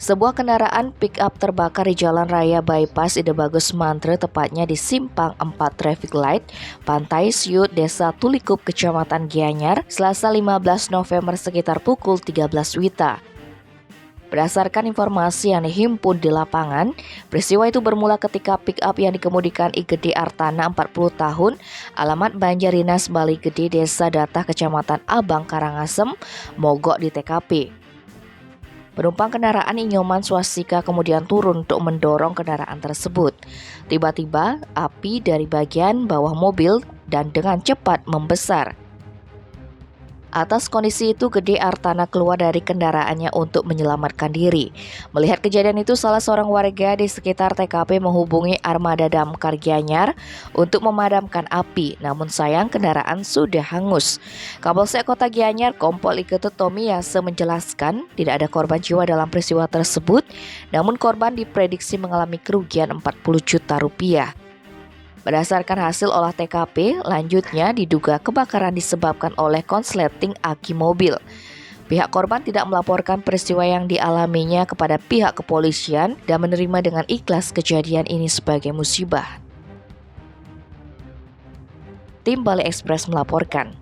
Sebuah kendaraan pick-up terbakar di Jalan Raya Bypass Ide Bagus Mantre, tepatnya di Simpang 4 Traffic Light, Pantai Siut, Desa Tulikup, Kecamatan Gianyar, Selasa 15 November sekitar pukul 13 WITA. Berdasarkan informasi yang dihimpun di lapangan, peristiwa itu bermula ketika pick-up yang dikemudikan I Gede Artana 40 tahun, alamat Banjarinas, Bali Gede, Desa Datah, Kecamatan Abang, Karangasem, mogok di TKP. Penumpang kendaraan Inyoman Swastika kemudian turun untuk mendorong kendaraan tersebut. Tiba-tiba, api dari bagian bawah mobil dan dengan cepat membesar. Atas kondisi itu, Gede Artana keluar dari kendaraannya untuk menyelamatkan diri. Melihat kejadian itu, salah seorang warga di sekitar TKP menghubungi armada damkar Gianyar untuk memadamkan api. Namun sayang, kendaraan sudah hangus. Kapolsek Kota Gianyar, Kompol Iketut Tomiyase menjelaskan tidak ada korban jiwa dalam peristiwa tersebut, namun korban diprediksi mengalami kerugian 40 juta rupiah. Berdasarkan hasil olah TKP, lanjutnya diduga kebakaran disebabkan oleh konsleting aki mobil. Pihak korban tidak melaporkan peristiwa yang dialaminya kepada pihak kepolisian dan menerima dengan ikhlas kejadian ini sebagai musibah. Tim Bali Express melaporkan.